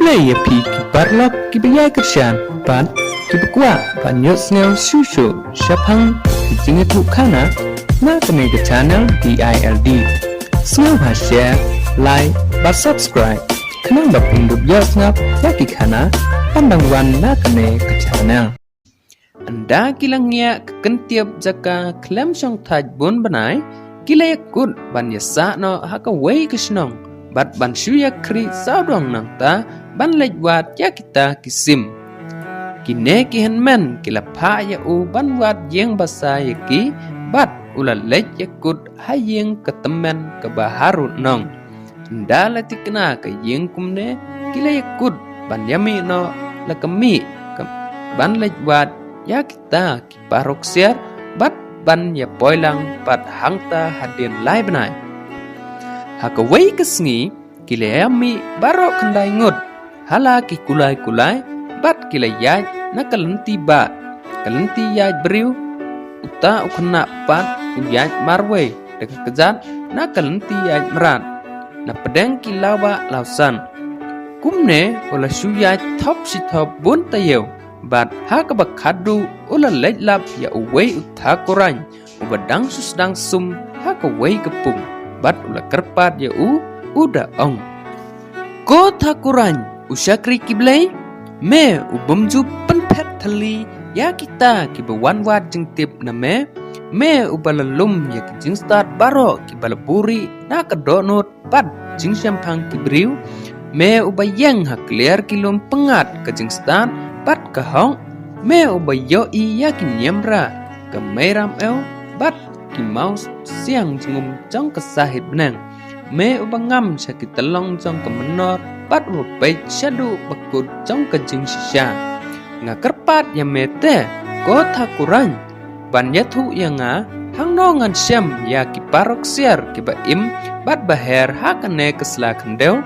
Gilay pi ki barlok ki bayai kersian ban ki bekwa ban yot snel shushu shapang ki jingetu kana na kene ke channel DILD snel ha share like ba subscribe kenang ba pindut yot snap ya ki kana pandang wan na kene ke channel anda kilangnya kekentiap jaka klem syong taj bun banai kilay kut ban yasa no haka wei kesnong bat ban shuya kri saudong nang ta ban lej wat ya kita kisim kine ki men kila pha ya u ban wat yeng basa ya ki bat ula lej ya kut hayeng ketemen ke baharu nong ndala tikna ke yeng kumne kila ya kut ban yami no la kemi ban lej wat ya kita ki parok siar bat ban ya poilang pat hangta hadin lai benai hakawai kesngi kile ami baro kendai ngut hala ki kulai bat kile yai na kalenti ba kalenti yai beriu uta ukna pat uyai marwe dekat kejat na kalenti yai merat na pedeng kilawa lausan kumne ola suyai top si top bun tayeu bat hakabak khadu ola lejlap ya uwei utha korang ubadang susdang sum hakawai kepung bat ula kerpat ya uda ong ko thakuran usyakri kiblay me ubamju penpet thali ya kita ki bawan wat jeng tip na me ubalalum ya ki jing start baro ki balaburi na kadonot bat jing syampang kibriu me ubayang ha clear kilum pengat ke jing start bat kahong me ubayo i ya ki nyamra ke meram el bat ki mouse siang jengum jong kesahit benang me ubangam sakit telong jong ke menor bat ubay syadu bakut jong ke jing sisya ngakerpat ya mete ko thakuran ban yathu ya nga hang nongan syam ya ki parok siar ki baim bat baher hakane kesla kendel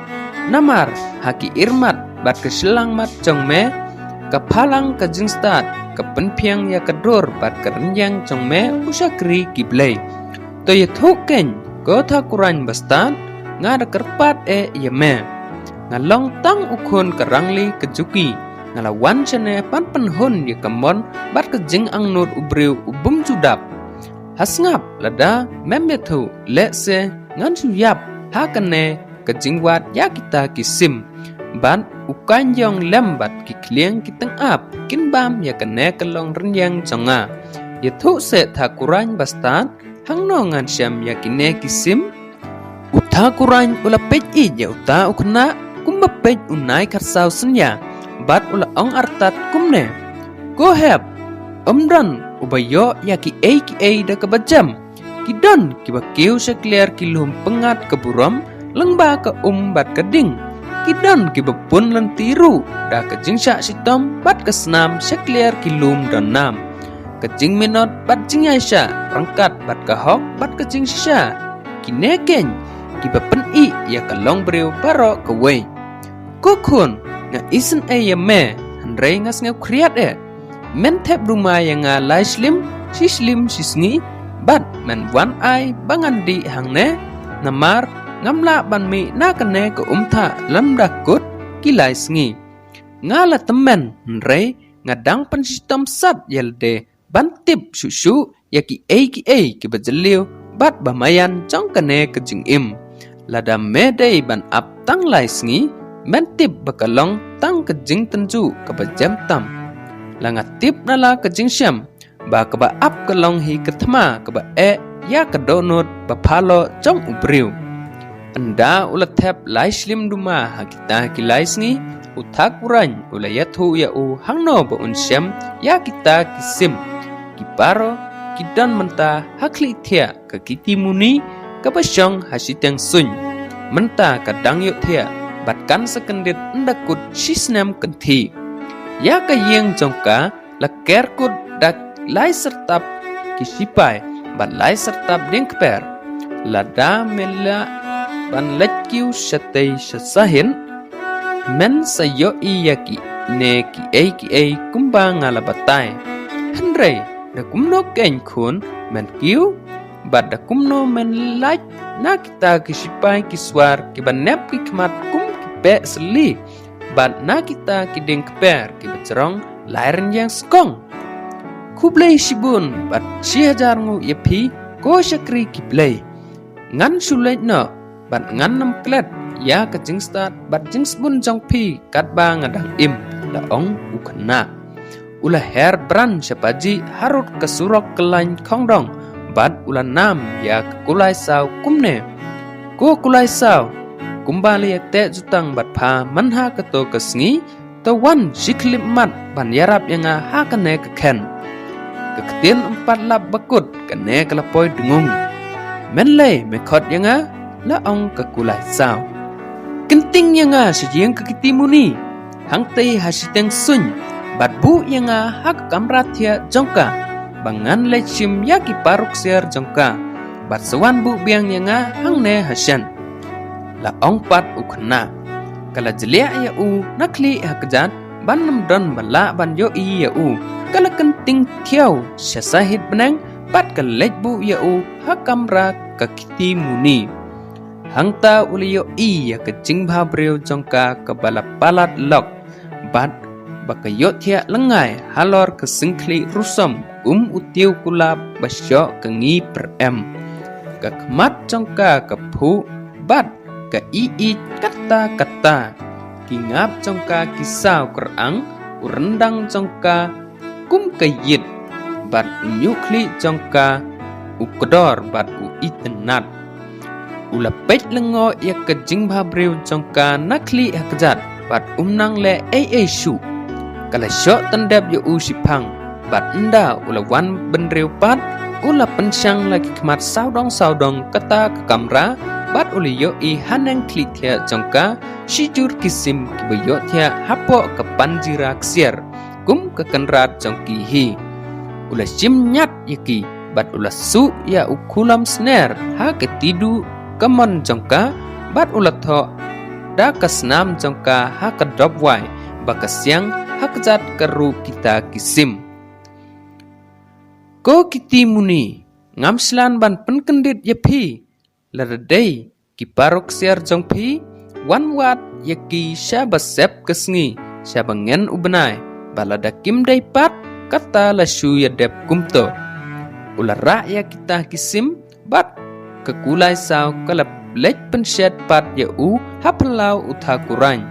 namar haki irmat bat keselang mat jong me kepalang ke jing start kepenpiang ya kedur bat kerenyang jong me usakri kiblay to ya thuken ko thakuran bastan ngada kerpat ya me ngalong tang ukun kerangli kejuki ngalawan chane pan penhun ya kemon bat kejing angnut ubriu ubum judap hasngap lada memyathu lese ngan suyap hakane kejing wat ya kita kisim ban ukanyong lembat ki klieng kiteng ap kin bam ya kene kelong renyang jonga yathu se thakuran bastan hang nongan syam ya kine kisim utha kuran ula pej I ya uta ukna kumba pej unai karsau senya bat ula ong artat kumne go heb omdan ubayo ya ki ai da kabajam kidon ki bakiu sekliar kilum pengat keburom lengba ke bat keding kidon ki bepun lentiru da kejingsya sitom bat kesnam sekliar kilum donam kejing minot bat jing yaisha rangkat bat kahok bat kejing sisya kineken ki bapen I ya kalong beriu baro kewei kokun nga isen ya me handrei ngas ngau kriat men tep rumah yang lai slim sisngi bat men wan ai bangan di hangne namar ngamla ban mi na kene ke umtha lam dakut kilai sngi ngala temen handrei ngadang pensistem sat yelde bantip susu ya ki ai ki bajeliu bat bamayan jong kene ke jing im lada medei ban ap tang lai sngi mentip bakalong tang ke jing tenju ke bajam tam langa tip nala ke jing syam ba ke ba ap kelong hi ketma ke ba ya ke donut ba phalo jong ubriu anda ulat tep lai slim duma hakita ki lai sngi uthak uran ulayathu ya hangno ba unsyam ya kita kisim kiparo kidan menta hakli thia ke kiti muni ke pasyong hasiteng sun menta kadang yuk thia batkan sekendit ndakut sisnam kenti ya ka yeng jongka la kerkut dak lai sertap kisipai bat lai sertap dingper lada mela ban lekkiu satay sasahin men sayo iyaki ne ki ai kumbang ngalabatay handrei da kumno ken khun men kiu bat da kumno men like na kita kisipai kiswar ki banep ki kmat kum ki pe seli bat na kita kideng keper ki becerong lairan yang skong. Kublai shibun bat 1000 ngu yapi ko syakri kiblai. Ngan sulai no bat ngan nam klet ya ke jingstat bat jings bun jong pi kat ba ngadang im la ong ukna. Ula her bran syapaji harut ke surok kelain kongdong bat ula nam ya ke kulai saw kumne. Ko kulai saw kumbali te jutang bat pha manha keto kesngi tawan siklim mat ban yarap yang ha kene keken. Keketian 4 lap bakut kene kelapoi dengung. Menlay mekot yang la ong ke kulai saw. Kenting yang sejeng kekiti muni. Hang tei hasiteng sun. Bat bu yang ha kamrat ya jongka. Bangan lechim ya ki paruk siar jongka. Bat sewan bu biang yang hang ne hasyan. La ong pat ukna. Kala jelia ya nakli hakjat ban nam don bala ban yo ya kala kenting tiaw syasahid benang pat kalej bu ya hakamra kakiti muni. Hangta uli yo ya kecing bhabreu jongka kebala palat lok bat bakayot ya lengai halor kesingkli rusam utiu kulap basyo kengi per em. Kakmat jongka kepu bat ke ii kata-kata kingap jongka kisau kerang urendang jongka kum kayit bat unyukli jongka ukedor bat uitenat ula pej lengo ya kejing bhabreu jongka nakli hakjat bat umnang le shu kala syok tendap ya sipang bat enda ula wan benreu pat ula pensyang lagi kemat saudong kata kekamra bat uli yo hanang klitya jongka shijur kisim kibayot ya hapo ke panjira ksier kum ke kenrat jongki hi ula sim nyat yaki bat ula su ya ukulam snare ha ketidu kemon jongka bat ula tho da kasnam jongka ha kedop wai bakasyang ha kejat keru kita kisim ko kiti muni ngamslan ban penkendit yapi ladai kiparuk siar jongpi wan wat yaki syabasep kesngi syabangen ubenai balada kim daipat kata lasu yadep kumto ulara ya kita kisim bat kekulai saw kalap lej pensyat pat ya hapelau uthakurang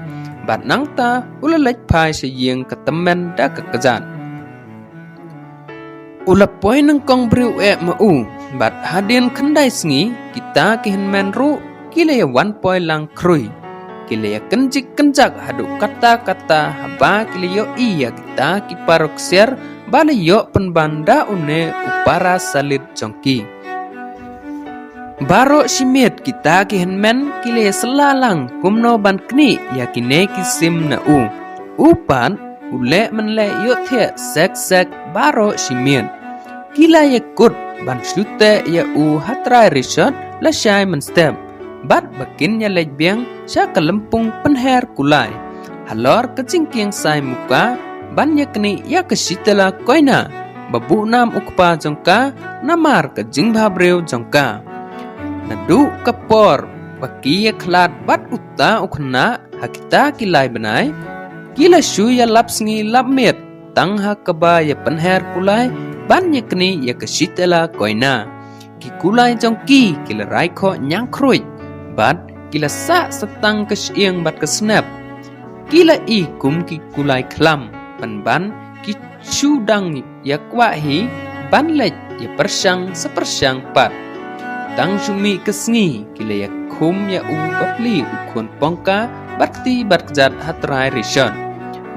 bat nangta ula lej pai seyeng ketemen da kekejat ula poin nengkong briu mau bat hadin kendai sengi kita kihen menru kile wan poi lang krui kile kenjik kenjak hadu kata-kata haba kile yo iya kita kiparok siar bali yo penbanda une upara salit jongki baro simit kita kihen men kile selalang kumno ban kni yakine kisim na upan ule menle yo the sek baro simit kila yakut ban syute ya hatrai risot la syai menstep bat bakin ya lejbiang sya kelempung penher kulai halor kecingking sai muka ban yakni ya kesitela koina babu nam ukpa jongka namar kejing bhabreu jongka nadu kapor baki ya klat bat utta ukhna hakita kilai benai kila syu ya lapsngi lapmet tangha keba ya penher kulai ban yakni ya kesitela koina ki kulai jongki kila raikho nyang krui bat kila sa setang kesyeng bat kesnap kila kum ki kulai klam ban ki chudang ya kwahi ban lej ya persyang sepersyang pat tang sumi kesngi kila ya kum ya bapli ukun pongka bakti barkjat hatrai rishon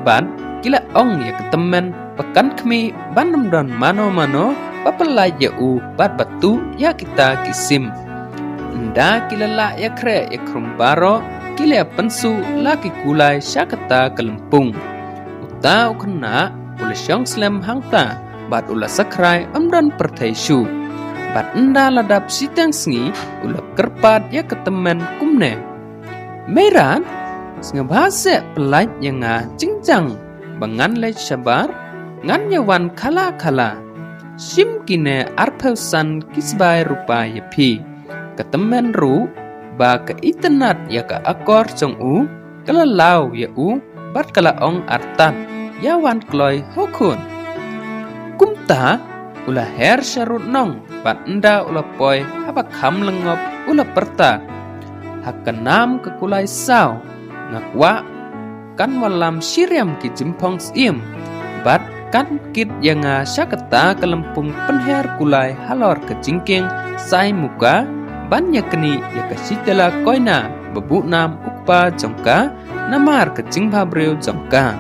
ban kila ong ya ketemen pekan kemi banam don mano papelai ya bat batu ya kita kisim enda kila la ya kre ya krumbaro kila ya pensu laki kulai syakata kelempung uta ukna ula syong slem hangta bat ula sakrai amdan pertaishu bat enda ladap sitang sengi ula kerpat ya ketemen kumne meran sengabhase pelaj yang cingjang bangan lej sabar ngan yawan kala sim kine arpeusan kisbai rupa yapi ketemen ru ba ke itenat ya ka akor jong kala lau ya bat kala ong artan yawan kloy hokun kumta ula her syarut nong bat enda ula poi haba kham lengop ula perta hakanam ke kulai sao ngakwa kan walam syiriam ki jimpong sim bat kan kit yanga syakata kelempung penher kulai halor ke jingking sai muka ban yakni yakasitela koina bebu nam ukpa jongka namar ke jingba breu jongka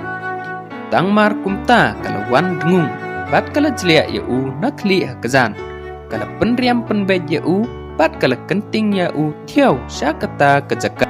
tangmar kumta kalawan dengung bat kala jelia yau nakli hakazan kala penriam penbej yau bat kala kenting yau thiau syakata kejaka